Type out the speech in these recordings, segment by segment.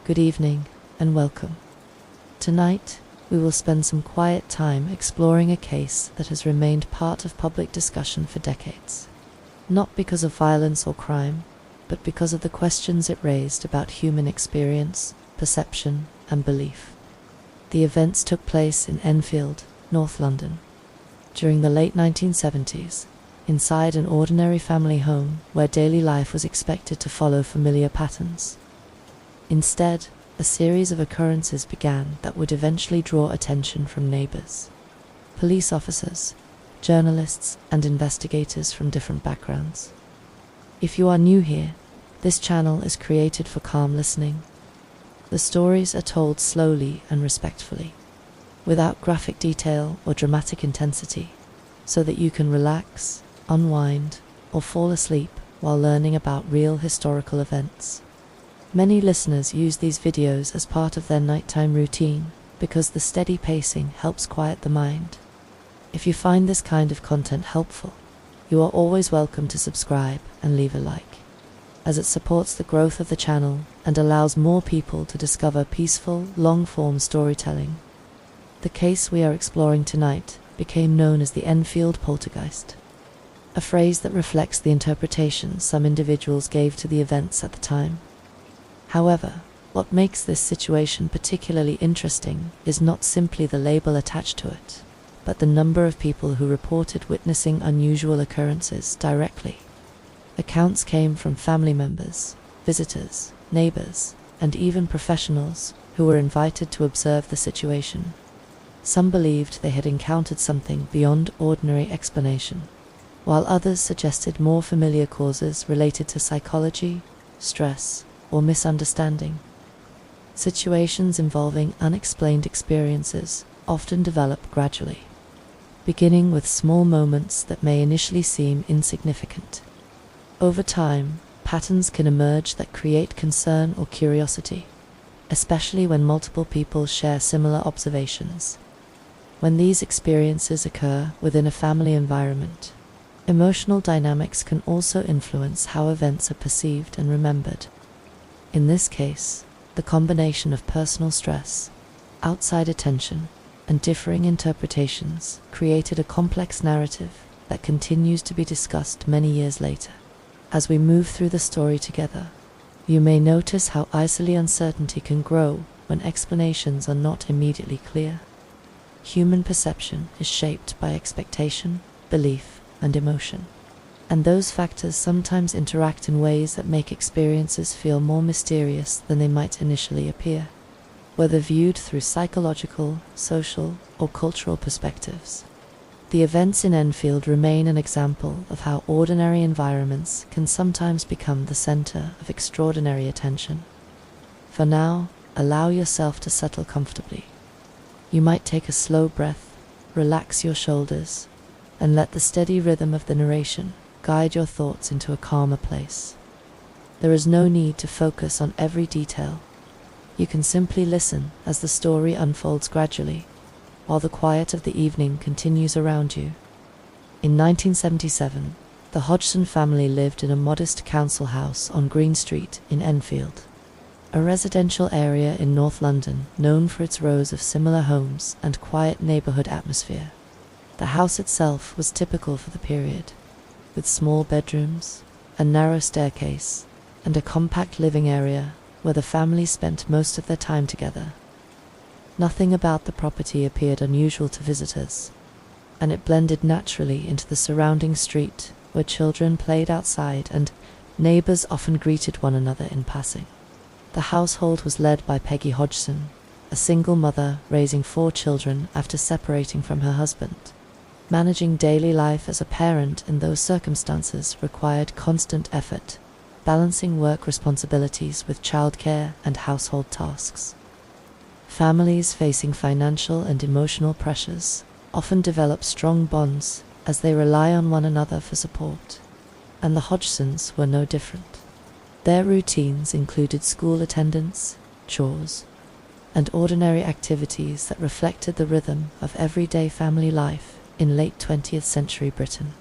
Good evening, and welcome. Tonight, we will spend some quiet time exploring a case that has remained part of public discussion for decades. Not because of violence or crime, but because of the questions it raised about human experience, perception, and belief. The events took place in Enfield, North London, during the late 1970s, inside an ordinary family home where daily life was expected to follow familiar patterns. Instead, a series of occurrences began that would eventually draw attention from neighbours, police officers, journalists, and investigators from different backgrounds. If you are new here, this channel is created for calm listening. The stories are told slowly and respectfully, without graphic detail or dramatic intensity, so that you can relax, unwind, or fall asleep while learning about real historical events. Many listeners use these videos as part of their nighttime routine because the steady pacing helps quiet the mind. If you find this kind of content helpful, you are always welcome to subscribe and leave a like, as it supports the growth of the channel and allows more people to discover peaceful, long-form storytelling. The case we are exploring tonight became known as the Enfield Poltergeist, a phrase that reflects the interpretations some individuals gave to the events at the time. However, what makes this situation particularly interesting is not simply the label attached to it, but the number of people who reported witnessing unusual occurrences directly. Accounts came from family members, visitors, neighbours, and even professionals who were invited to observe the situation. Some believed they had encountered something beyond ordinary explanation, while others suggested more familiar causes related to psychology, stress, or misunderstanding. Situations involving unexplained experiences often develop gradually, beginning with small moments that may initially seem insignificant. Over time, patterns can emerge that create concern or curiosity, especially when multiple people share similar observations. When these experiences occur within a family environment, emotional dynamics can also influence how events are perceived and remembered. In this case, the combination of personal stress, outside attention, and differing interpretations created a complex narrative that continues to be discussed many years later. As we move through the story together, you may notice how easily uncertainty can grow when explanations are not immediately clear. Human perception is shaped by expectation, belief, and emotion, and those factors sometimes interact in ways that make experiences feel more mysterious than they might initially appear, whether viewed through psychological, social, or cultural perspectives. The events in Enfield remain an example of how ordinary environments can sometimes become the center of extraordinary attention. For now, allow yourself to settle comfortably. You might take a slow breath, relax your shoulders, and let the steady rhythm of the narration guide your thoughts into a calmer place. There is no need to focus on every detail. You can simply listen as the story unfolds gradually, while the quiet of the evening continues around you. In 1977, the Hodgson family lived in a modest council house on Green Street in Enfield, a residential area in North London known for its rows of similar homes and quiet neighbourhood atmosphere. The house itself was typical for the period, with small bedrooms, a narrow staircase, and a compact living area where the family spent most of their time together. Nothing about the property appeared unusual to visitors, and it blended naturally into the surrounding street where children played outside and neighbours often greeted one another in passing. The household was led by Peggy Hodgson, a single mother raising 4 children after separating from her husband. Managing daily life as a parent in those circumstances required constant effort, balancing work responsibilities with childcare and household tasks. Families facing financial and emotional pressures often develop strong bonds as they rely on one another for support, and the Hodgsons were no different. Their routines included school attendance, chores, and ordinary activities that reflected the rhythm of everyday family life in late 20th century Britain.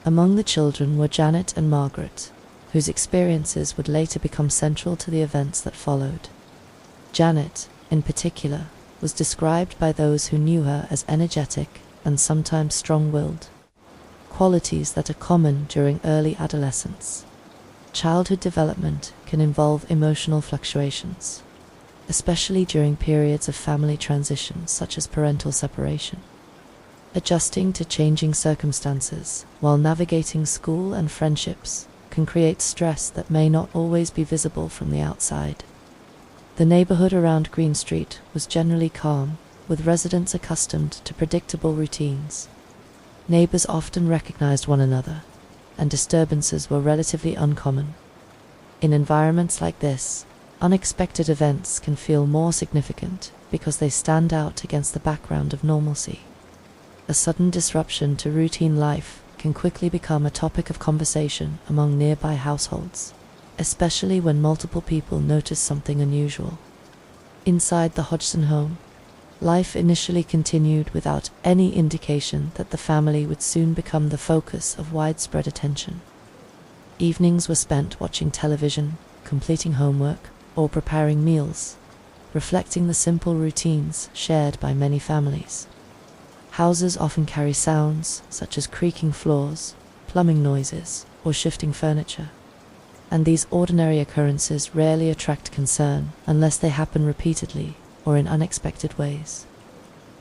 Among the children were Janet and Margaret, whose experiences would later become central to the events that followed. Janet, in particular, was described by those who knew her as energetic and sometimes strong-willed, qualities that are common during early adolescence. Childhood development can involve emotional fluctuations, especially during periods of family transition such as parental separation. Adjusting to changing circumstances while navigating school and friendships can create stress that may not always be visible from the outside. The neighborhood around Green Street was generally calm, with residents accustomed to predictable routines. Neighbors often recognized one another, and disturbances were relatively uncommon. In environments like this, unexpected events can feel more significant because they stand out against the background of normalcy. A sudden disruption to routine life can quickly become a topic of conversation among nearby households, especially when multiple people notice something unusual. Inside the Hodgson home, life initially continued without any indication that the family would soon become the focus of widespread attention. Evenings were spent watching television, completing homework, or preparing meals, reflecting the simple routines shared by many families. Houses often carry sounds such as creaking floors, plumbing noises, or shifting furniture, and these ordinary occurrences rarely attract concern unless they happen repeatedly or in unexpected ways.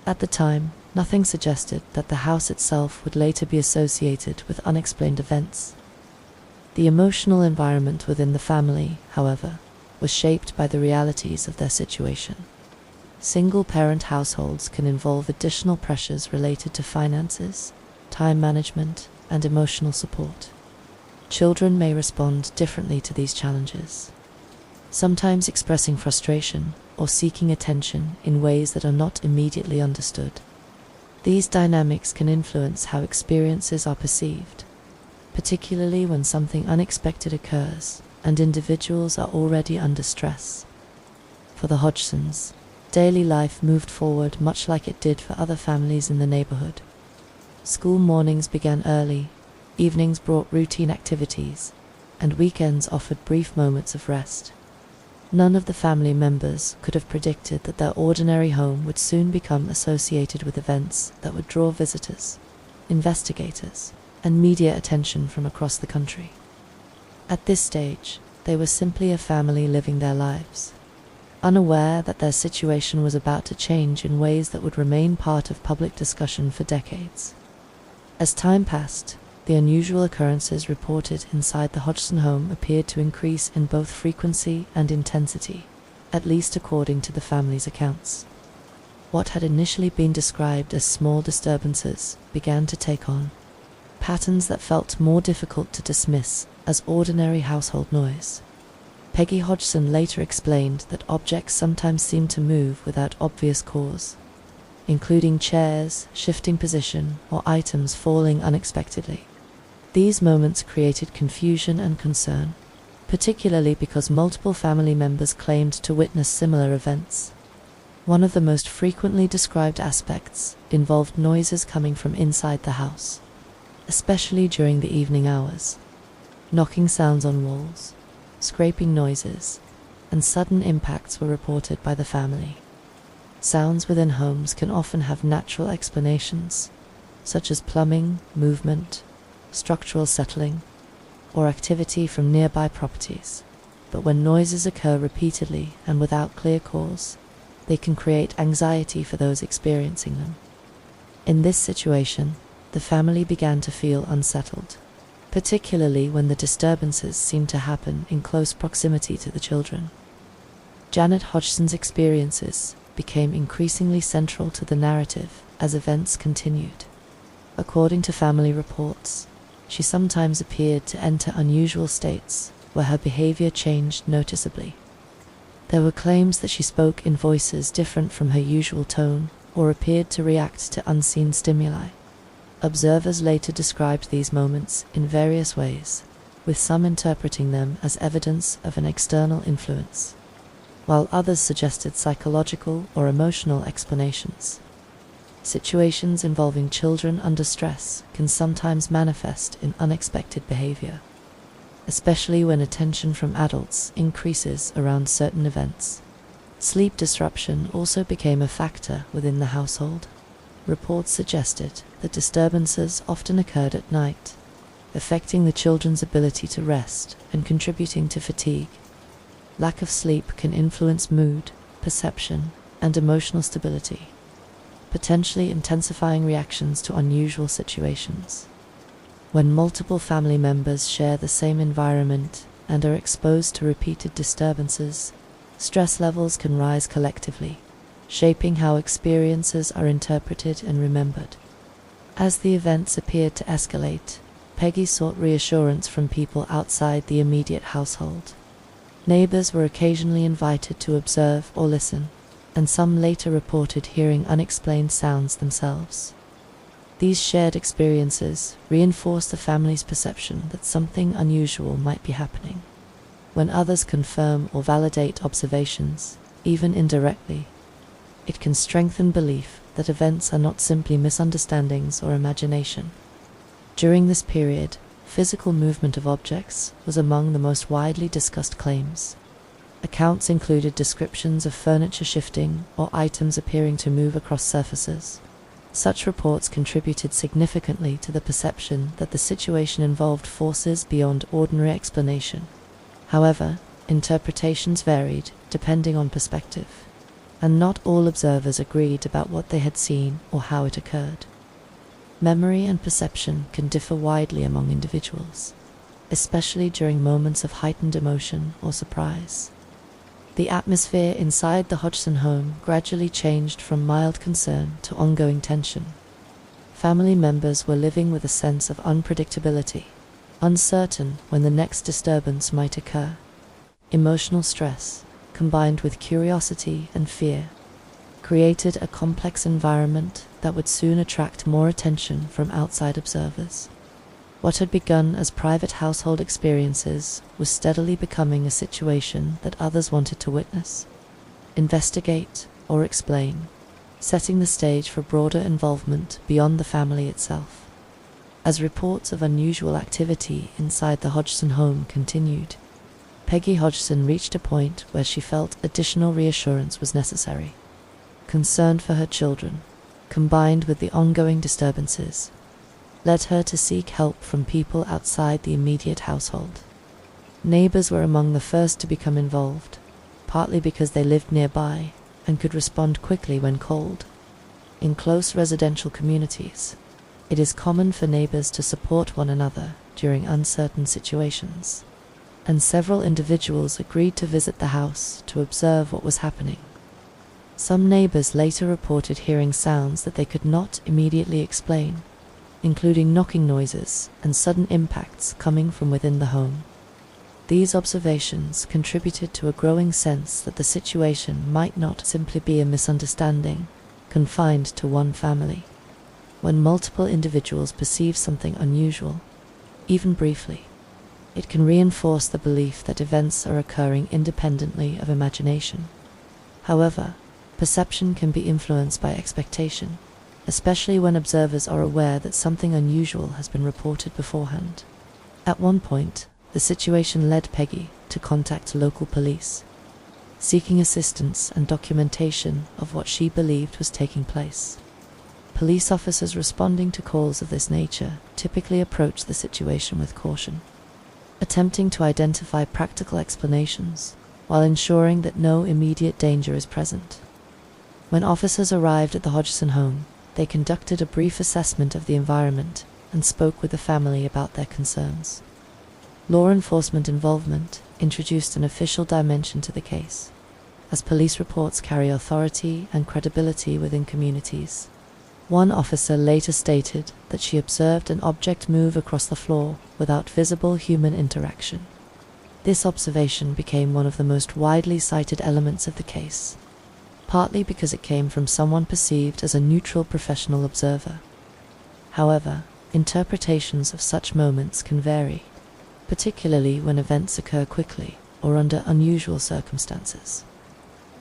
At the time, nothing suggested that the house itself would later be associated with unexplained events. The emotional environment within the family, however, was shaped by the realities of their situation. Single-parent households can involve additional pressures related to finances, time management, and emotional support. Children may respond differently to these challenges, sometimes expressing frustration or seeking attention in ways that are not immediately understood. These dynamics can influence how experiences are perceived, particularly when something unexpected occurs and individuals are already under stress. For the Hodgsons, daily life moved forward much like it did for other families in the neighborhood. School mornings began early, evenings brought routine activities, and weekends offered brief moments of rest. None of the family members could have predicted that their ordinary home would soon become associated with events that would draw visitors, investigators, and media attention from across the country. At this stage, they were simply a family living their lives, unaware that their situation was about to change in ways that would remain part of public discussion for decades. As time passed, the unusual occurrences reported inside the Hodgson home appeared to increase in both frequency and intensity, at least according to the family's accounts. What had initially been described as small disturbances began to take on patterns that felt more difficult to dismiss as ordinary household noise. Peggy Hodgson later explained that objects sometimes seemed to move without obvious cause, including chairs shifting position or items falling unexpectedly. These moments created confusion and concern, particularly because multiple family members claimed to witness similar events. One of the most frequently described aspects involved noises coming from inside the house, especially during the evening hours. Knocking sounds on walls, scraping noises, and sudden impacts were reported by the family. Sounds within homes can often have natural explanations, such as plumbing, movement, structural settling, or activity from nearby properties. But when noises occur repeatedly and without clear cause, they can create anxiety for those experiencing them. In this situation, the family began to feel unsettled, particularly when the disturbances seemed to happen in close proximity to the children. Janet Hodgson's experiences became increasingly central to the narrative as events continued. According to family reports, she sometimes appeared to enter unusual states where her behavior changed noticeably. There were claims that she spoke in voices different from her usual tone or appeared to react to unseen stimuli. Observers later described these moments in various ways, with some interpreting them as evidence of an external influence, while others suggested psychological or emotional explanations. Situations involving children under stress can sometimes manifest in unexpected behavior, especially when attention from adults increases around certain events. Sleep disruption also became a factor within the household. Reports suggested that disturbances often occurred at night, affecting the children's ability to rest and contributing to fatigue. Lack of sleep can influence mood, perception, and emotional stability, potentially intensifying reactions to unusual situations. When multiple family members share the same environment and are exposed to repeated disturbances, stress levels can rise collectively, shaping how experiences are interpreted and remembered. As the events appeared to escalate, Peggy sought reassurance from people outside the immediate household. Neighbours were occasionally invited to observe or listen, and some later reported hearing unexplained sounds themselves. These shared experiences reinforced the family's perception that something unusual might be happening. When others confirm or validate observations, even indirectly, it can strengthen belief that events are not simply misunderstandings or imagination. During this period, physical movement of objects was among the most widely discussed claims. Accounts included descriptions of furniture shifting or items appearing to move across surfaces. Such reports contributed significantly to the perception that the situation involved forces beyond ordinary explanation. However, interpretations varied depending on perspective, and not all observers agreed about what they had seen or how it occurred. Memory and perception can differ widely among individuals, especially during moments of heightened emotion or surprise. The atmosphere inside the Hodgson home gradually changed from mild concern to ongoing tension. Family members were living with a sense of unpredictability, uncertain when the next disturbance might occur. Emotional stress, combined with curiosity and fear, created a complex environment that would soon attract more attention from outside observers. What had begun as private household experiences was steadily becoming a situation that others wanted to witness, investigate, or explain, setting the stage for broader involvement beyond the family itself. As reports of unusual activity inside the Hodgson home continued, Peggy Hodgson reached a point where she felt additional reassurance was necessary. Concern for her children, combined with the ongoing disturbances, led her to seek help from people outside the immediate household. Neighbours were among the first to become involved, partly because they lived nearby and could respond quickly when called. In close residential communities, it is common for neighbours to support one another during uncertain situations, and several individuals agreed to visit the house to observe what was happening. Some neighbours later reported hearing sounds that they could not immediately explain, including knocking noises and sudden impacts coming from within the home. These observations contributed to a growing sense that the situation might not simply be a misunderstanding confined to one family. When multiple individuals perceive something unusual, even briefly, it can reinforce the belief that events are occurring independently of imagination. However, perception can be influenced by expectation, especially when observers are aware that something unusual has been reported beforehand. At one point, the situation led Peggy to contact local police, seeking assistance and documentation of what she believed was taking place. Police officers responding to calls of this nature typically approach the situation with caution, attempting to identify practical explanations while ensuring that no immediate danger is present. When officers arrived at the Hodgson home, they conducted a brief assessment of the environment and spoke with the family about their concerns. Law enforcement involvement introduced an official dimension to the case, as police reports carry authority and credibility within communities. One officer later stated that she observed an object move across the floor without visible human interaction. This observation became one of the most widely cited elements of the case, partly because it came from someone perceived as a neutral professional observer. However, interpretations of such moments can vary, particularly when events occur quickly or under unusual circumstances.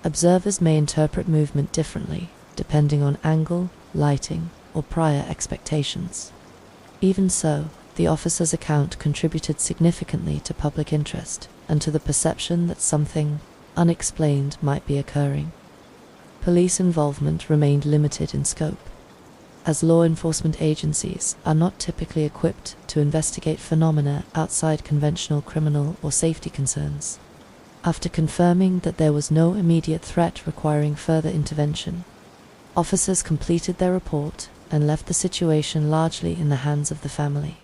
Observers may interpret movement differently depending on angle, lighting, or prior expectations. Even so, the officer's account contributed significantly to public interest and to the perception that something unexplained might be occurring. Police involvement remained limited in scope, as law enforcement agencies are not typically equipped to investigate phenomena outside conventional criminal or safety concerns. After confirming that there was no immediate threat requiring further intervention, officers completed their report and left the situation largely in the hands of the family.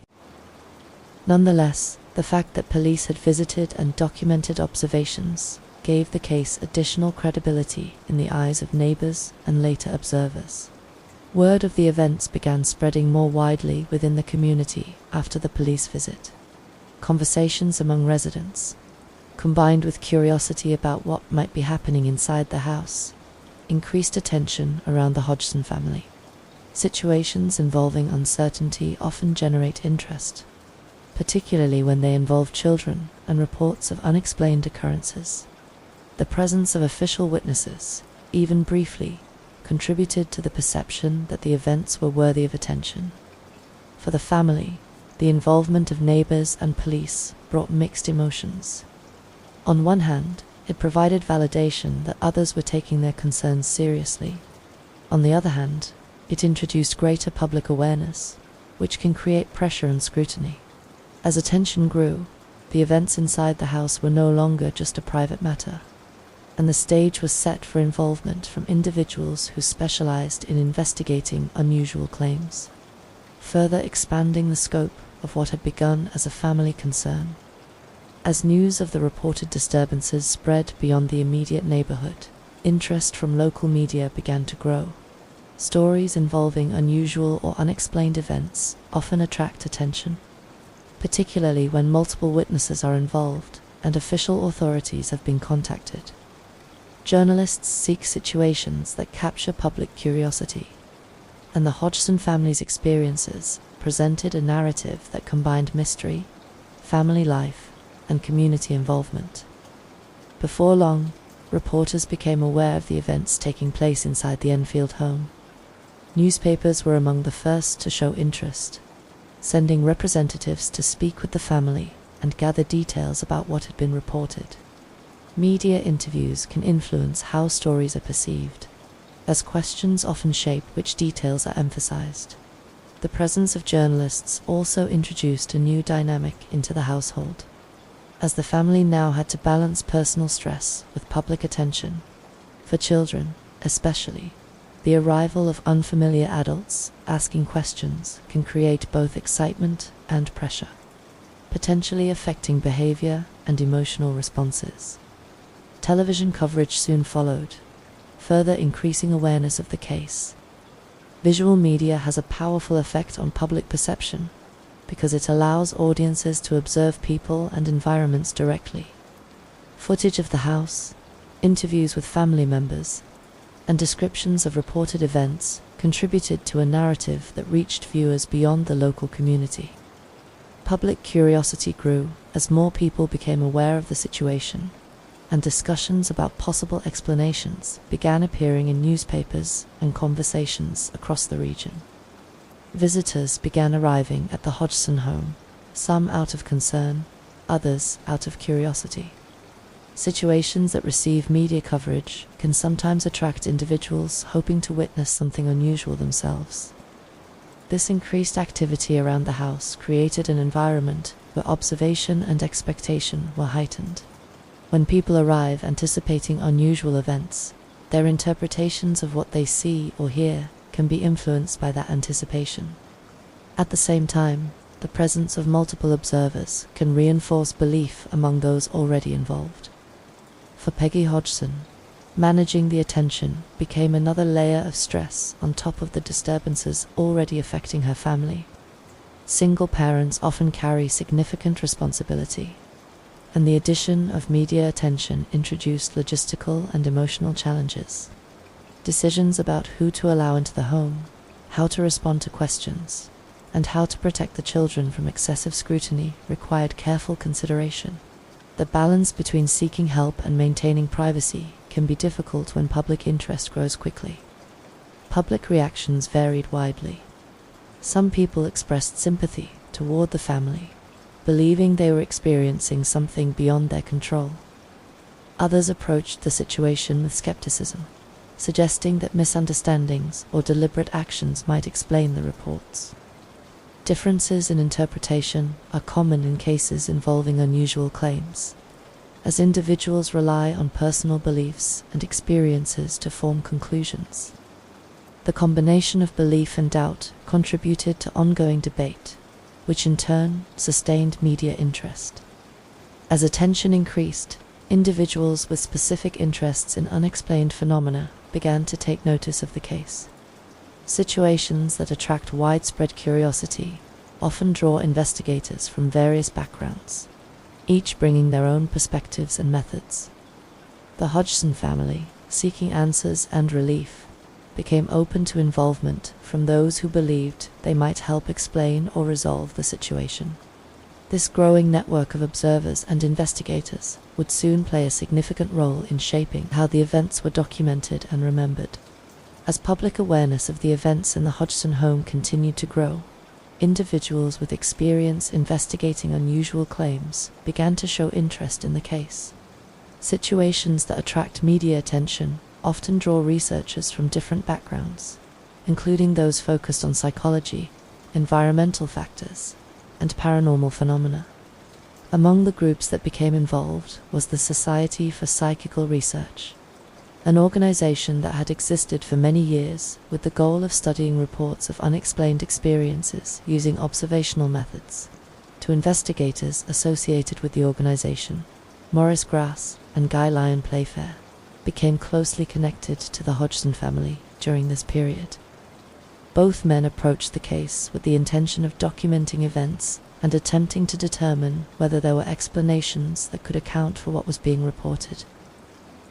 Nonetheless, the fact that police had visited and documented observations gave the case additional credibility in the eyes of neighbours and later observers. Word of the events began spreading more widely within the community after the police visit. Conversations among residents, combined with curiosity about what might be happening inside the house, increased attention around the Hodgson family. Situations involving uncertainty often generate interest, particularly when they involve children and reports of unexplained occurrences. The presence of official witnesses, even briefly, contributed to the perception that the events were worthy of attention. For the family, the involvement of neighbours and police brought mixed emotions. On one hand, it provided validation that others were taking their concerns seriously. On the other hand, it introduced greater public awareness, which can create pressure and scrutiny. As attention grew, the events inside the house were no longer just a private matter, and the stage was set for involvement from individuals who specialized in investigating unusual claims, further expanding the scope of what had begun as a family concern. As news of the reported disturbances spread beyond the immediate neighborhood, interest from local media began to grow. Stories involving unusual or unexplained events often attract attention, particularly when multiple witnesses are involved and official authorities have been contacted. Journalists seek situations that capture public curiosity, and the Hodgson family's experiences presented a narrative that combined mystery, family life, and community involvement. Before long, reporters became aware of the events taking place inside the Enfield home. Newspapers were among the first to show interest, sending representatives to speak with the family and gather details about what had been reported. Media interviews can influence how stories are perceived, as questions often shape which details are emphasized. The presence of journalists also introduced a new dynamic into the household, as the family now had to balance personal stress with public attention. For children, especially, the arrival of unfamiliar adults asking questions can create both excitement and pressure, potentially affecting behavior and emotional responses. Television coverage soon followed, further increasing awareness of the case. Visual media has a powerful effect on public perception because it allows audiences to observe people and environments directly. Footage of the house, interviews with family members, and descriptions of reported events contributed to a narrative that reached viewers beyond the local community. Public curiosity grew as more people became aware of the situation, and discussions about possible explanations began appearing in newspapers and conversations across the region. Visitors began arriving at the Hodgson home, some out of concern, others out of curiosity. Situations that receive media coverage can sometimes attract individuals hoping to witness something unusual themselves. This increased activity around the house created an environment where observation and expectation were heightened. When people arrive anticipating unusual events, their interpretations of what they see or hear can be influenced by that anticipation. At the same time, the presence of multiple observers can reinforce belief among those already involved. For Peggy Hodgson, managing the attention became another layer of stress on top of the disturbances already affecting her family. Single parents often carry significant responsibility, and the addition of media attention introduced logistical and emotional challenges. Decisions about who to allow into the home, how to respond to questions, and how to protect the children from excessive scrutiny required careful consideration. The balance between seeking help and maintaining privacy can be difficult when public interest grows quickly. Public reactions varied widely. Some people expressed sympathy toward the family, believing they were experiencing something beyond their control. Others approached the situation with skepticism, suggesting that misunderstandings or deliberate actions might explain the reports. Differences in interpretation are common in cases involving unusual claims, as individuals rely on personal beliefs and experiences to form conclusions. The combination of belief and doubt contributed to ongoing debate, which in turn sustained media interest. As attention increased, individuals with specific interests in unexplained phenomena began to take notice of the case. Situations that attract widespread curiosity often draw investigators from various backgrounds, each bringing their own perspectives and methods. The Hodgson family, seeking answers and relief, became open to involvement from those who believed they might help explain or resolve the situation. This growing network of observers and investigators would soon play a significant role in shaping how the events were documented and remembered. As public awareness of the events in the Hodgson home continued to grow, individuals with experience investigating unusual claims began to show interest in the case. Situations that attract media attention often draw researchers from different backgrounds, including those focused on psychology, environmental factors, and paranormal phenomena. Among the groups that became involved was the Society for Psychical Research, an organization that had existed for many years with the goal of studying reports of unexplained experiences using observational methods. To investigators associated with the organization, Maurice Grosse and Lyon Playfair became closely connected to the Hodgson family during this period. Both men approached the case with the intention of documenting events and attempting to determine whether there were explanations that could account for what was being reported.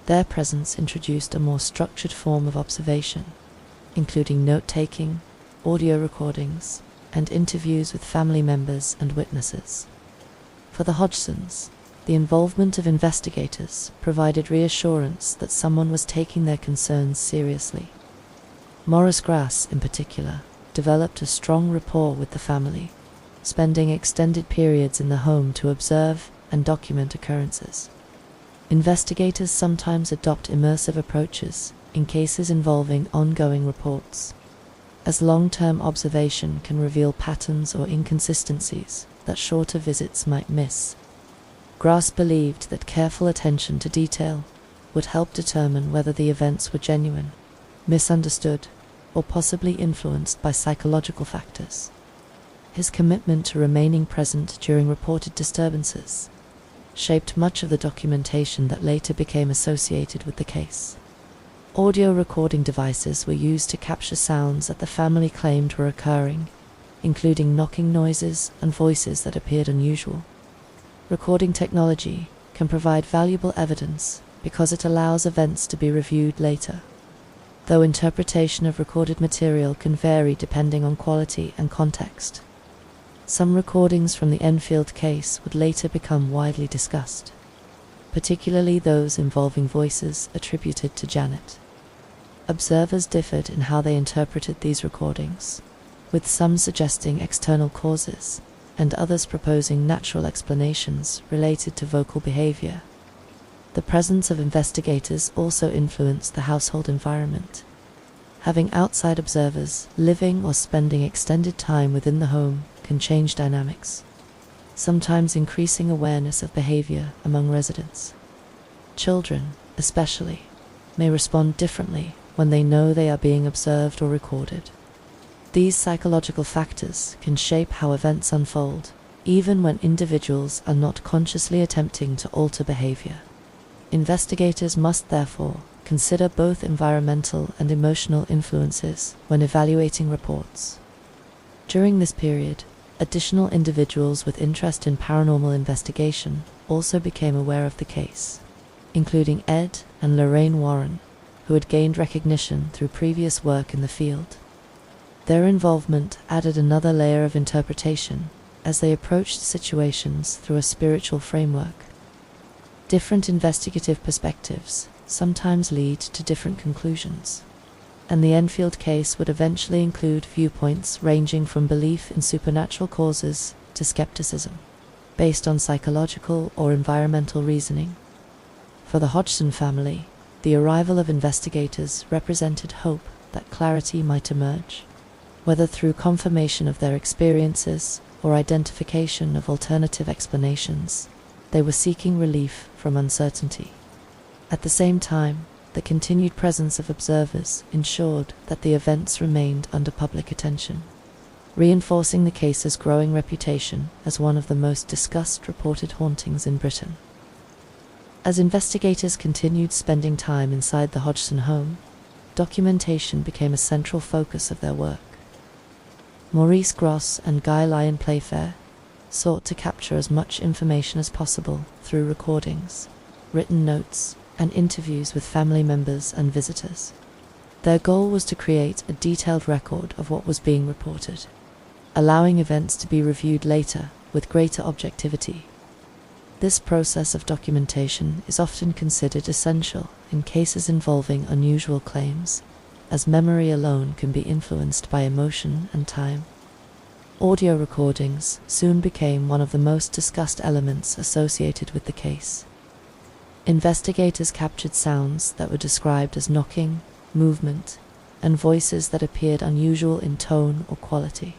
Their presence introduced a more structured form of observation, including note-taking, audio recordings, and interviews with family members and witnesses. For the Hodgsons, the involvement of investigators provided reassurance that someone was taking their concerns seriously. Maurice Grosse, in particular, developed a strong rapport with the family, spending extended periods in the home to observe and document occurrences. Investigators sometimes adopt immersive approaches in cases involving ongoing reports, as long-term observation can reveal patterns or inconsistencies that shorter visits might miss. Grosse believed that careful attention to detail would help determine whether the events were genuine, misunderstood, or possibly influenced by psychological factors. His commitment to remaining present during reported disturbances shaped much of the documentation that later became associated with the case. Audio recording devices were used to capture sounds that the family claimed were occurring, including knocking noises and voices that appeared unusual. Recording technology can provide valuable evidence because it allows events to be reviewed later, though interpretation of recorded material can vary depending on quality and context. Some recordings from the Enfield case would later become widely discussed, particularly those involving voices attributed to Janet. Observers differed in how they interpreted these recordings, with some suggesting external causes and others proposing natural explanations related to vocal behavior. The presence of investigators also influenced the household environment. Having outside observers living or spending extended time within the home can change dynamics, sometimes increasing awareness of behavior among residents. Children, especially, may respond differently when they know they are being observed or recorded. These psychological factors can shape how events unfold, even when individuals are not consciously attempting to alter behavior. Investigators must therefore consider both environmental and emotional influences when evaluating reports. During this period, additional individuals with interest in paranormal investigation also became aware of the case, including Ed and Lorraine Warren, who had gained recognition through previous work in the field. Their involvement added another layer of interpretation as they approached situations through a spiritual framework. Different investigative perspectives sometimes lead to different conclusions, and the Enfield case would eventually include viewpoints ranging from belief in supernatural causes to skepticism, based on psychological or environmental reasoning. For the Hodgson family, the arrival of investigators represented hope that clarity might emerge, whether through confirmation of their experiences or identification of alternative explanations. They were seeking relief from uncertainty. At the same time, the continued presence of observers ensured that the events remained under public attention, reinforcing the case's growing reputation as one of the most discussed reported hauntings in Britain. As investigators continued spending time inside the Hodgson home, documentation became a central focus of their work. Maurice Grosse and Lyon Playfair sought to capture as much information as possible through recordings, written notes, and interviews with family members and visitors. Their goal was to create a detailed record of what was being reported, allowing events to be reviewed later with greater objectivity. This process of documentation is often considered essential in cases involving unusual claims, as memory alone can be influenced by emotion and time. Audio recordings soon became one of the most discussed elements associated with the case. Investigators captured sounds that were described as knocking, movement, and voices that appeared unusual in tone or quality.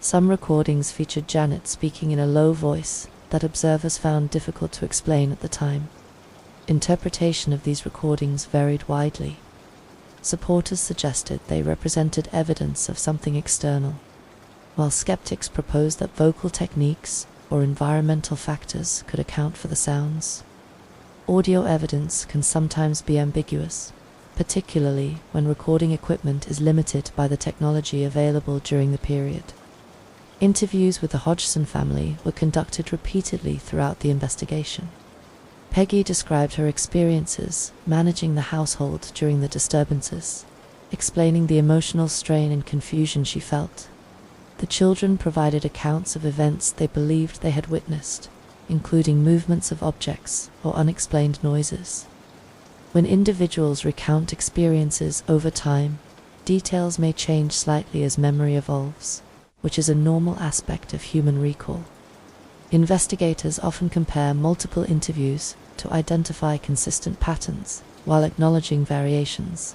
Some recordings featured Janet speaking in a low voice that observers found difficult to explain at the time. Interpretation of these recordings varied widely. Supporters suggested they represented evidence of something external, while skeptics proposed that vocal techniques or environmental factors could account for the sounds. Audio evidence can sometimes be ambiguous, particularly when recording equipment is limited by the technology available during the period. Interviews with the Hodgson family were conducted repeatedly throughout the investigation. Peggy described her experiences managing the household during the disturbances, explaining the emotional strain and confusion she felt. The children provided accounts of events they believed they had witnessed, including movements of objects or unexplained noises. When individuals recount experiences over time, details may change slightly as memory evolves, which is a normal aspect of human recall. Investigators often compare multiple interviews to identify consistent patterns while acknowledging variations.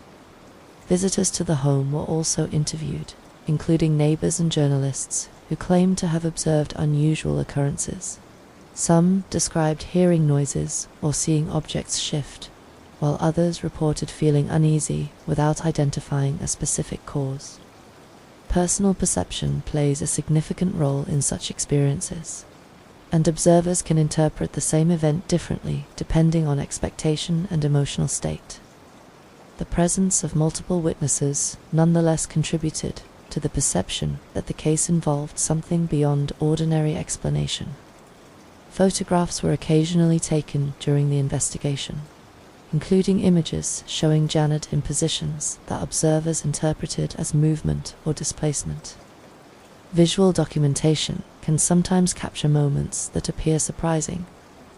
Visitors to the home were also interviewed, including neighbours and journalists who claimed to have observed unusual occurrences. Some described hearing noises or seeing objects shift, while others reported feeling uneasy without identifying a specific cause. Personal perception plays a significant role in such experiences, and observers can interpret the same event differently depending on expectation and emotional state. The presence of multiple witnesses nonetheless contributed to the perception that the case involved something beyond ordinary explanation. Photographs were occasionally taken during the investigation, including images showing Janet in positions that observers interpreted as movement or displacement. Visual documentation can sometimes capture moments that appear surprising,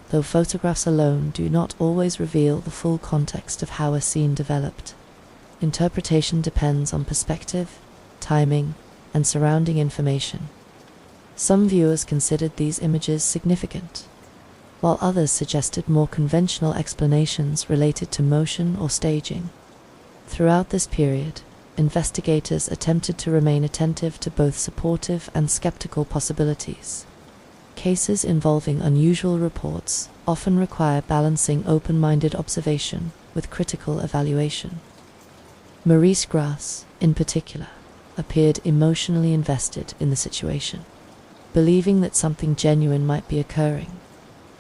though photographs alone do not always reveal the full context of how a scene developed. Interpretation depends on perspective, timing, and surrounding information. Some viewers considered these images significant, while others suggested more conventional explanations related to motion or staging. Throughout this period, investigators attempted to remain attentive to both supportive and skeptical possibilities. Cases involving unusual reports often require balancing open-minded observation with critical evaluation. Maurice Grosse, in particular, appeared emotionally invested in the situation, believing that something genuine might be occurring.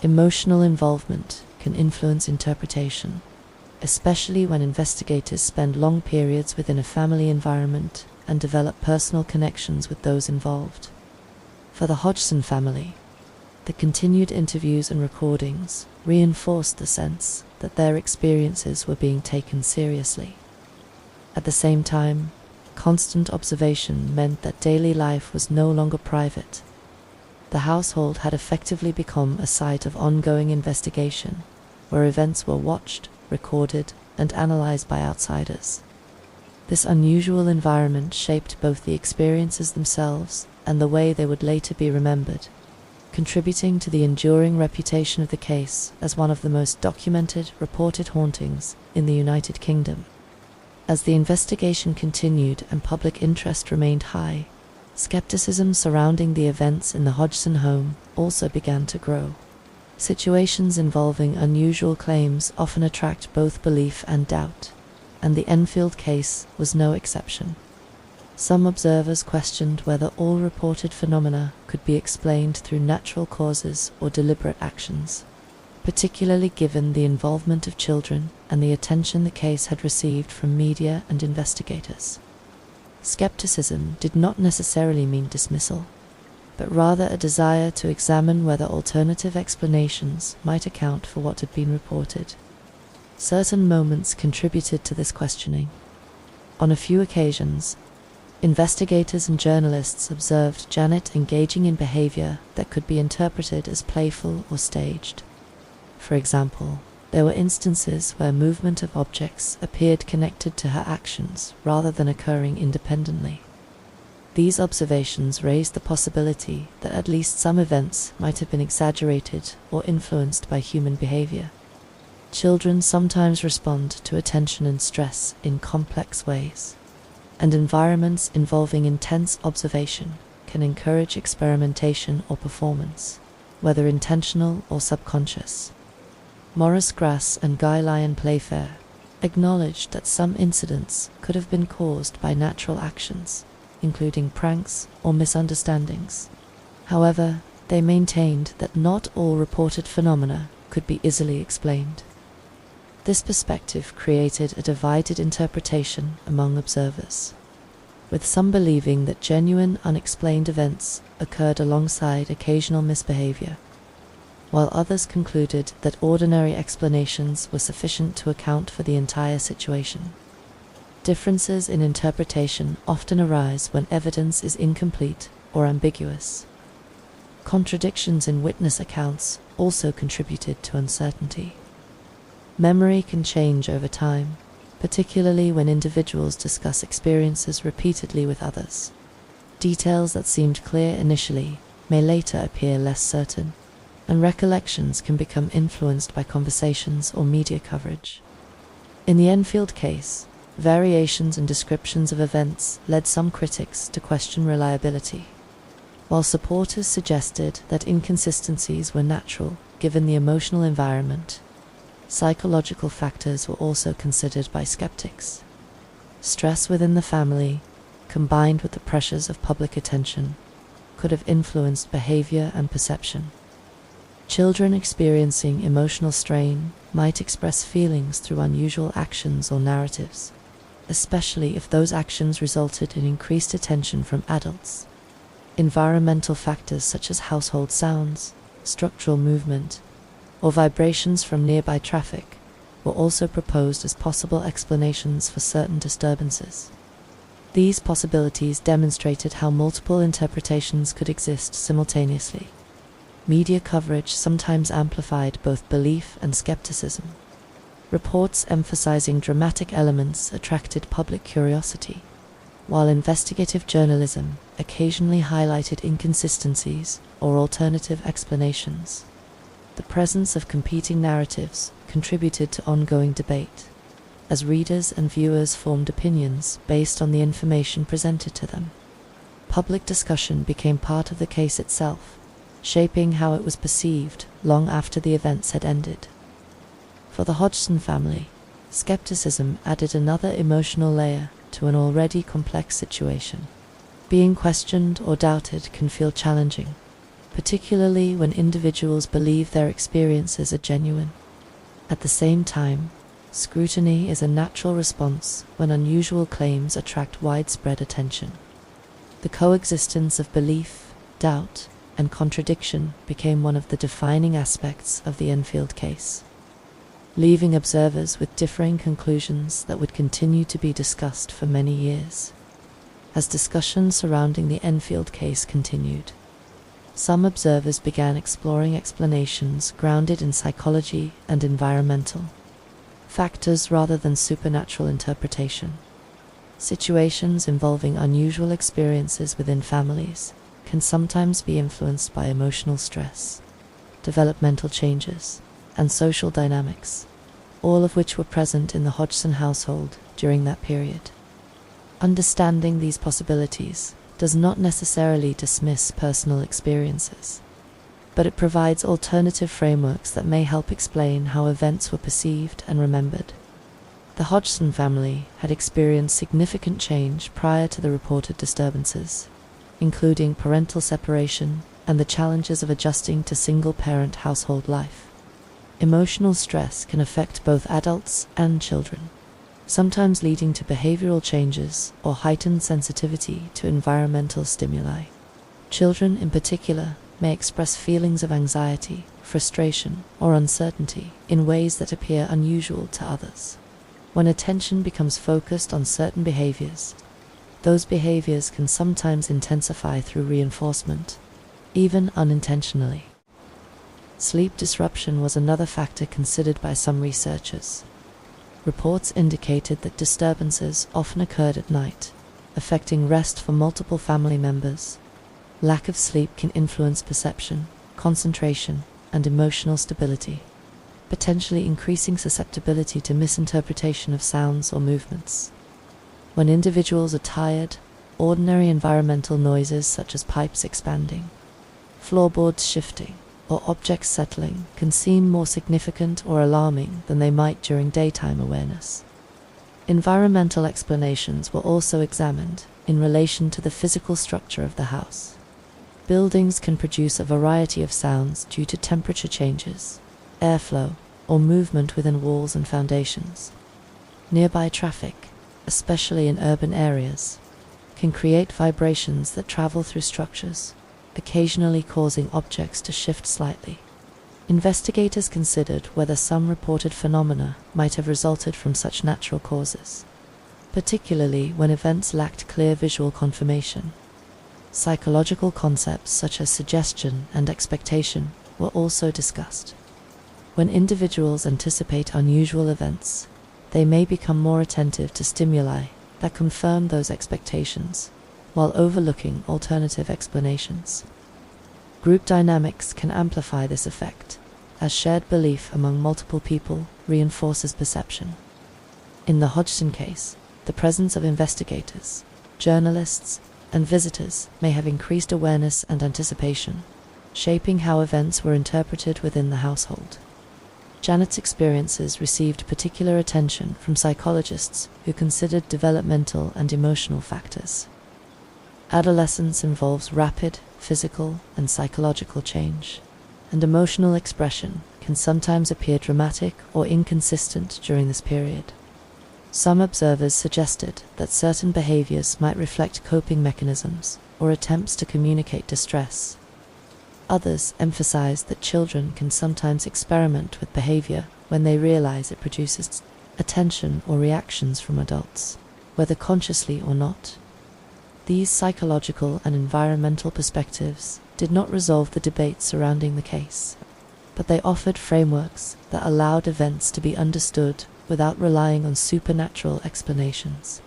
Emotional involvement can influence interpretation, especially when investigators spend long periods within a family environment and develop personal connections with those involved. For the Hodgson family, the continued interviews and recordings reinforced the sense that their experiences were being taken seriously. At the same time, constant observation meant that daily life was no longer private. The household had effectively become a site of ongoing investigation, where events were watched, recorded, and analyzed by outsiders. This unusual environment shaped both the experiences themselves and the way they would later be remembered, contributing to the enduring reputation of the case as one of the most documented, reported hauntings in the United Kingdom. As the investigation continued and public interest remained high, skepticism surrounding the events in the Hodgson home also began to grow. Situations involving unusual claims often attract both belief and doubt, and the Enfield case was no exception. Some observers questioned whether all reported phenomena could be explained through natural causes or deliberate actions, particularly given the involvement of children and the attention the case had received from media and investigators. Skepticism did not necessarily mean dismissal, but rather a desire to examine whether alternative explanations might account for what had been reported. Certain moments contributed to this questioning. On a few occasions, investigators and journalists observed Janet engaging in behavior that could be interpreted as playful or staged. For example, there were instances where movement of objects appeared connected to her actions rather than occurring independently. These observations raised the possibility that at least some events might have been exaggerated or influenced by human behavior. Children sometimes respond to attention and stress in complex ways, and environments involving intense observation can encourage experimentation or performance, whether intentional or subconscious. Maurice Grosse and Lyon Playfair acknowledged that some incidents could have been caused by natural actions, including pranks or misunderstandings. However, they maintained that not all reported phenomena could be easily explained. This perspective created a divided interpretation among observers, with some believing that genuine unexplained events occurred alongside occasional misbehavior, while others concluded that ordinary explanations were sufficient to account for the entire situation. Differences in interpretation often arise when evidence is incomplete or ambiguous. Contradictions in witness accounts also contributed to uncertainty. Memory can change over time, particularly when individuals discuss experiences repeatedly with others. Details that seemed clear initially may later appear less certain, and recollections can become influenced by conversations or media coverage. In the Enfield case, variations in descriptions of events led some critics to question reliability, while supporters suggested that inconsistencies were natural given the emotional environment. Psychological factors were also considered by skeptics. Stress within the family, combined with the pressures of public attention, could have influenced behavior and perception. Children experiencing emotional strain might express feelings through unusual actions or narratives, especially if those actions resulted in increased attention from adults. Environmental factors such as household sounds, structural movement, or vibrations from nearby traffic were also proposed as possible explanations for certain disturbances. These possibilities demonstrated how multiple interpretations could exist simultaneously. Media coverage sometimes amplified both belief and skepticism. Reports emphasizing dramatic elements attracted public curiosity, while investigative journalism occasionally highlighted inconsistencies or alternative explanations. The presence of competing narratives contributed to ongoing debate, as readers and viewers formed opinions based on the information presented to them. Public discussion became part of the case itself, shaping how it was perceived long after the events had ended. For the Hodgson family, skepticism added another emotional layer to an already complex situation. Being questioned or doubted can feel challenging, particularly when individuals believe their experiences are genuine. At the same time, scrutiny is a natural response when unusual claims attract widespread attention. The coexistence of belief, doubt, and contradiction became one of the defining aspects of the Enfield case, leaving observers with differing conclusions that would continue to be discussed for many years. As discussion surrounding the Enfield case continued, some observers began exploring explanations grounded in psychology and environmental factors rather than supernatural interpretation. Situations involving unusual experiences within families can sometimes be influenced by emotional stress, developmental changes, and social dynamics, all of which were present in the Hodgson household during that period. Understanding these possibilities does not necessarily dismiss personal experiences, but it provides alternative frameworks that may help explain how events were perceived and remembered. The Hodgson family had experienced significant change prior to the reported disturbances, including parental separation and the challenges of adjusting to single-parent household life. Emotional stress can affect both adults and children, sometimes leading to behavioral changes or heightened sensitivity to environmental stimuli. Children, in particular, may express feelings of anxiety, frustration, or uncertainty in ways that appear unusual to others. When attention becomes focused on certain behaviors, those behaviors can sometimes intensify through reinforcement, even unintentionally. Sleep disruption was another factor considered by some researchers. Reports indicated that disturbances often occurred at night, affecting rest for multiple family members. Lack of sleep can influence perception, concentration, and emotional stability, potentially increasing susceptibility to misinterpretation of sounds or movements. When individuals are tired, ordinary environmental noises such as pipes expanding, floorboards shifting, or objects settling can seem more significant or alarming than they might during daytime awareness. Environmental explanations were also examined in relation to the physical structure of the house. Buildings can produce a variety of sounds due to temperature changes, airflow, or movement within walls and foundations. Nearby traffic, especially in urban areas, can create vibrations that travel through structures, occasionally causing objects to shift slightly. Investigators considered whether some reported phenomena might have resulted from such natural causes, particularly when events lacked clear visual confirmation. Psychological concepts such as suggestion and expectation were also discussed. When individuals anticipate unusual events, they may become more attentive to stimuli that confirm those expectations, while overlooking alternative explanations. Group dynamics can amplify this effect, as shared belief among multiple people reinforces perception. In the Hodgson case, the presence of investigators, journalists, and visitors may have increased awareness and anticipation, shaping how events were interpreted within the household. Janet's experiences received particular attention from psychologists who considered developmental and emotional factors. Adolescence involves rapid physical and psychological change, and emotional expression can sometimes appear dramatic or inconsistent during this period. Some observers suggested that certain behaviors might reflect coping mechanisms or attempts to communicate distress. Others emphasized that children can sometimes experiment with behavior when they realize it produces attention or reactions from adults, whether consciously or not. These psychological and environmental perspectives did not resolve the debate surrounding the case, but they offered frameworks that allowed events to be understood without relying on supernatural explanations.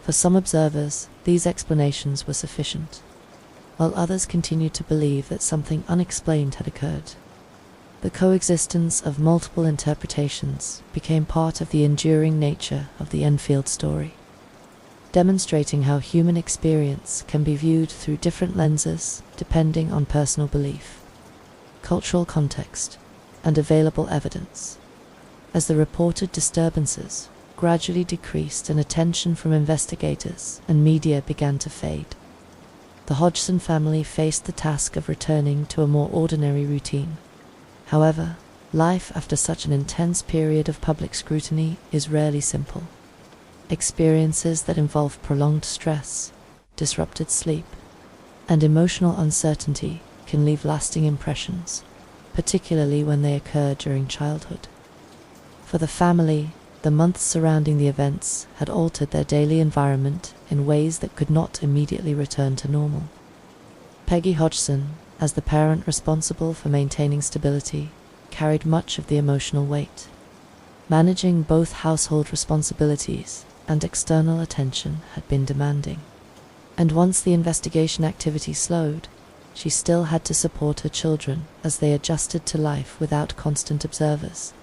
For some observers, these explanations were sufficient, while others continued to believe that something unexplained had occurred. The coexistence of multiple interpretations became part of the enduring nature of the Enfield story, demonstrating how human experience can be viewed through different lenses depending on personal belief, cultural context, and available evidence. As the reported disturbances gradually decreased and attention from investigators and media began to fade, the Hodgson family faced the task of returning to a more ordinary routine. However, life after such an intense period of public scrutiny is rarely simple. Experiences that involve prolonged stress, disrupted sleep, and emotional uncertainty can leave lasting impressions, particularly when they occur during childhood. For the family, the months surrounding the events had altered their daily environment in ways that could not immediately return to normal. Peggy Hodgson, as the parent responsible for maintaining stability, carried much of the emotional weight. Managing both household responsibilities and external attention had been demanding. And once the investigation activity slowed, she still had to support her children as they adjusted to life without constant observers.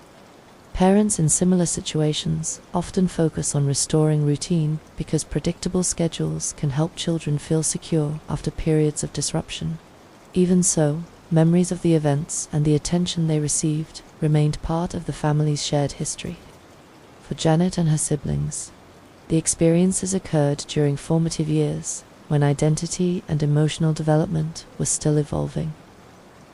Parents in similar situations often focus on restoring routine because predictable schedules can help children feel secure after periods of disruption. Even so, memories of the events and the attention they received remained part of the family's shared history. For Janet and her siblings, the experiences occurred during formative years when identity and emotional development was still evolving.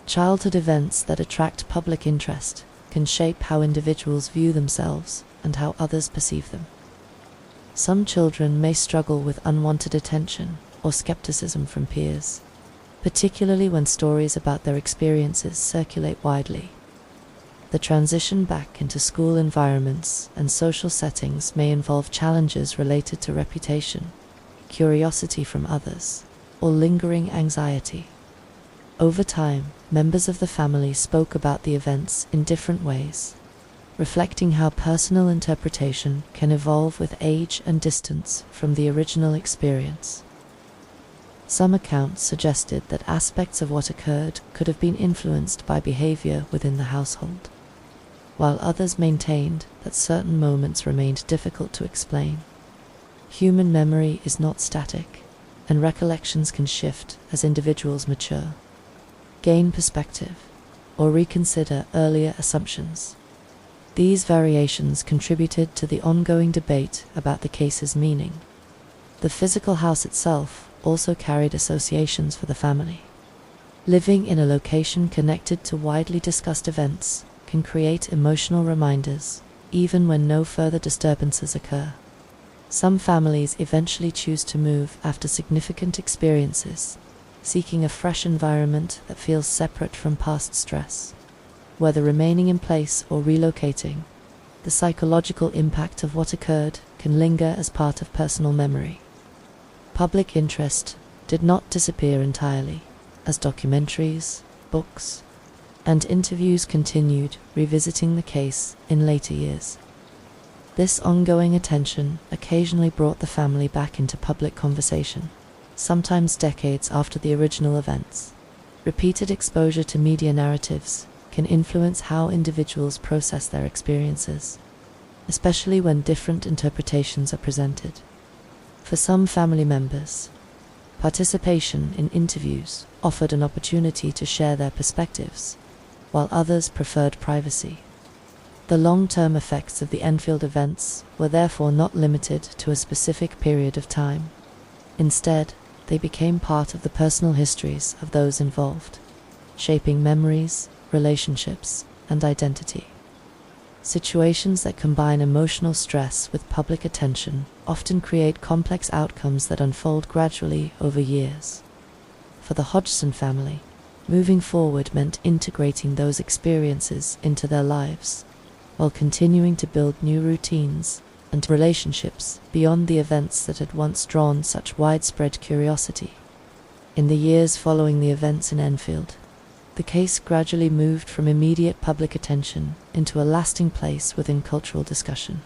Childhood events that attract public interest can shape how individuals view themselves and how others perceive them. Some children may struggle with unwanted attention or skepticism from peers, particularly when stories about their experiences circulate widely. The transition back into school environments and social settings may involve challenges related to reputation, curiosity from others, or lingering anxiety. Over time, members of the family spoke about the events in different ways, reflecting how personal interpretation can evolve with age and distance from the original experience. Some accounts suggested that aspects of what occurred could have been influenced by behavior within the household, while others maintained that certain moments remained difficult to explain. Human memory is not static, and recollections can shift as individuals mature, gain perspective, or reconsider earlier assumptions. These variations contributed to the ongoing debate about the case's meaning. The physical house itself also carried associations for the family. Living in a location connected to widely discussed events can create emotional reminders, even when no further disturbances occur. Some families eventually choose to move after significant experiences, seeking a fresh environment that feels separate from past stress. Whether remaining in place or relocating, the psychological impact of what occurred can linger as part of personal memory. Public interest did not disappear entirely, as documentaries, books, and interviews continued revisiting the case in later years. This ongoing attention occasionally brought the family back into public conversation, sometimes decades after the original events. Repeated exposure to media narratives can influence how individuals process their experiences, especially when different interpretations are presented. For some family members, participation in interviews offered an opportunity to share their perspectives, while others preferred privacy. The long-term effects of the Enfield events were therefore not limited to a specific period of time. Instead, they became part of the personal histories of those involved, shaping memories, relationships, and identity. Situations that combine emotional stress with public attention often create complex outcomes that unfold gradually over years. For the Hodgson family, moving forward meant integrating those experiences into their lives, while continuing to build new routines and relationships beyond the events that had once drawn such widespread curiosity. In the years following the events in Enfield, the case gradually moved from immediate public attention into a lasting place within cultural discussion.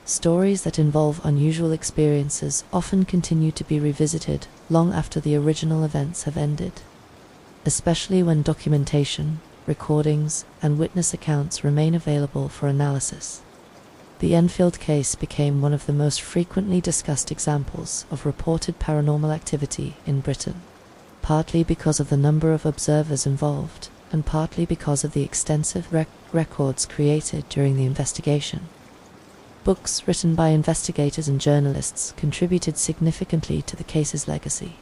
Stories that involve unusual experiences often continue to be revisited long after the original events have ended, especially when documentation, recordings, and witness accounts remain available for analysis. The Enfield case became one of the most frequently discussed examples of reported paranormal activity in Britain, partly because of the number of observers involved, and partly because of the extensive records created during the investigation. Books written by investigators and journalists contributed significantly to the case's legacy.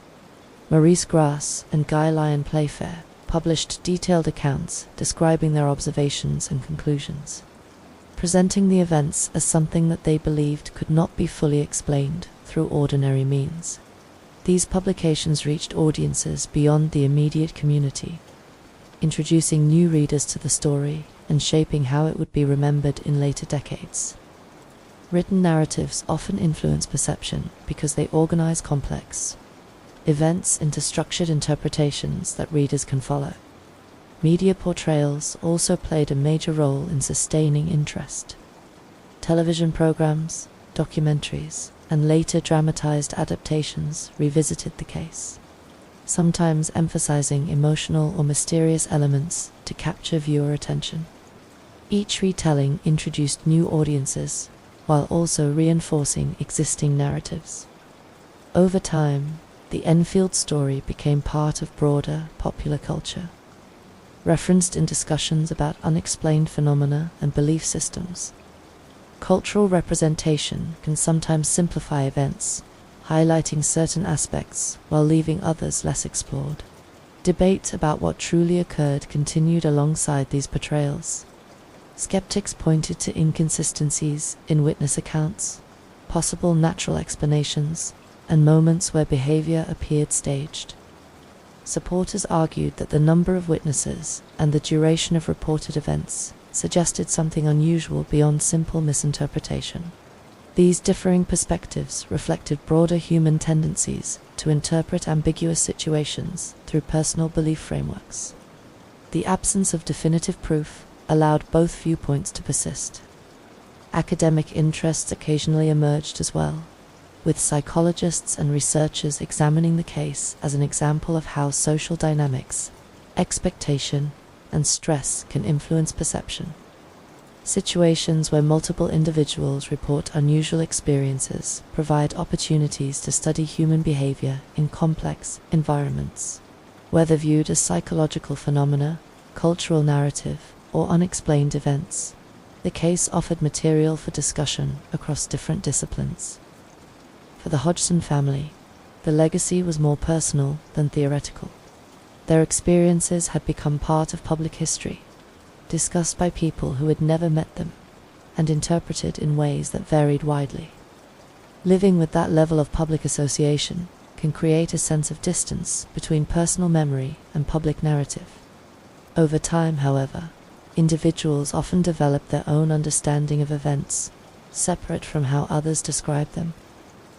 Maurice Grosse and Lyon Playfair published detailed accounts describing their observations and conclusions, presenting the events as something that they believed could not be fully explained through ordinary means. These publications reached audiences beyond the immediate community, introducing new readers to the story and shaping how it would be remembered in later decades. Written narratives often influence perception because they organize complex events into structured interpretations that readers can follow. Media portrayals also played a major role in sustaining interest. Television programs, documentaries, and later dramatized adaptations revisited the case, sometimes emphasizing emotional or mysterious elements to capture viewer attention. Each retelling introduced new audiences, while also reinforcing existing narratives. Over time, the Enfield story became part of broader popular culture, referenced in discussions about unexplained phenomena and belief systems. Cultural representation can sometimes simplify events, highlighting certain aspects while leaving others less explored. Debate about what truly occurred continued alongside these portrayals. Skeptics pointed to inconsistencies in witness accounts, possible natural explanations, and moments where behavior appeared staged. Supporters argued that the number of witnesses and the duration of reported events suggested something unusual beyond simple misinterpretation. These differing perspectives reflected broader human tendencies to interpret ambiguous situations through personal belief frameworks. The absence of definitive proof allowed both viewpoints to persist. Academic interests occasionally emerged as well, with psychologists and researchers examining the case as an example of how social dynamics, expectation, and stress can influence perception. Situations where multiple individuals report unusual experiences provide opportunities to study human behavior in complex environments. Whether viewed as psychological phenomena, cultural narrative, or unexplained events, the case offered material for discussion across different disciplines. For the Hodgson family, the legacy was more personal than theoretical. Their experiences had become part of public history, discussed by people who had never met them, and interpreted in ways that varied widely. Living with that level of public association can create a sense of distance between personal memory and public narrative. Over time, however, individuals often develop their own understanding of events, separate from how others describe them.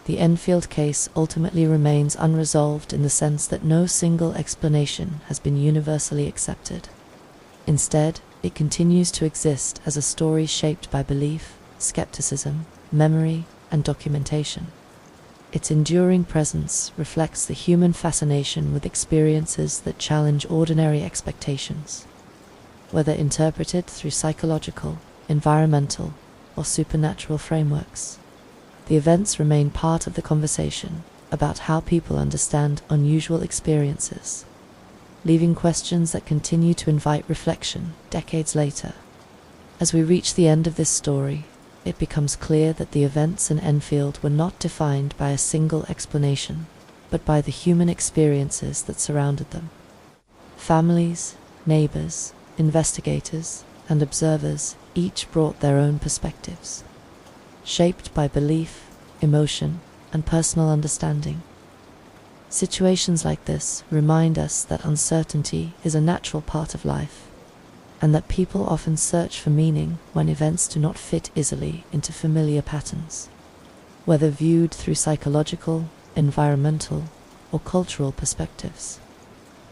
The Enfield case ultimately remains unresolved in the sense that no single explanation has been universally accepted. Instead, it continues to exist as a story shaped by belief, skepticism, memory, and documentation. Its enduring presence reflects the human fascination with experiences that challenge ordinary expectations. Whether interpreted through psychological, environmental, or supernatural frameworks, the events remain part of the conversation about how people understand unusual experiences, leaving questions that continue to invite reflection decades later. As we reach the end of this story, it becomes clear that the events in Enfield were not defined by a single explanation, but by the human experiences that surrounded them. Families, neighbours, investigators, and observers each brought their own perspectives, shaped by belief, emotion, and personal understanding. Situations like this remind us that uncertainty is a natural part of life, and that people often search for meaning when events do not fit easily into familiar patterns. Whether viewed through psychological, environmental, or cultural perspectives,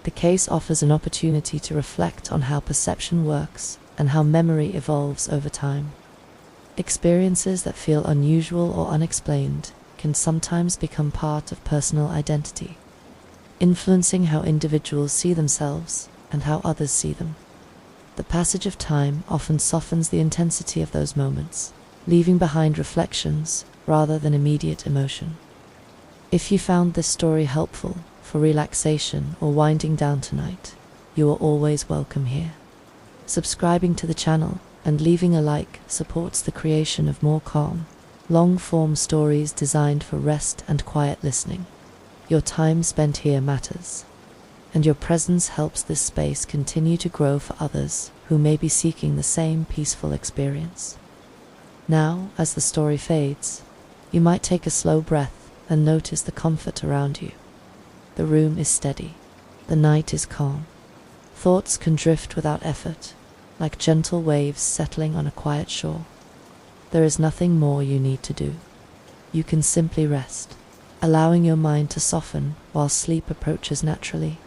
the case offers an opportunity to reflect on how perception works and how memory evolves over time. Experiences that feel unusual or unexplained can sometimes become part of personal identity, influencing how individuals see themselves and how others see them. The passage of time often softens the intensity of those moments, leaving behind reflections rather than immediate emotion. If you found this story helpful for relaxation or winding down tonight, you are always welcome here. Subscribing to the channel and leaving a like supports the creation of more calm, long-form stories designed for rest and quiet listening. Your time spent here matters, and your presence helps this space continue to grow for others who may be seeking the same peaceful experience. Now, as the story fades, you might take a slow breath and notice the comfort around you. The room is steady. The night is calm. Thoughts can drift without effort, like gentle waves settling on a quiet shore. There is nothing more you need to do. You can simply rest, allowing your mind to soften while sleep approaches naturally.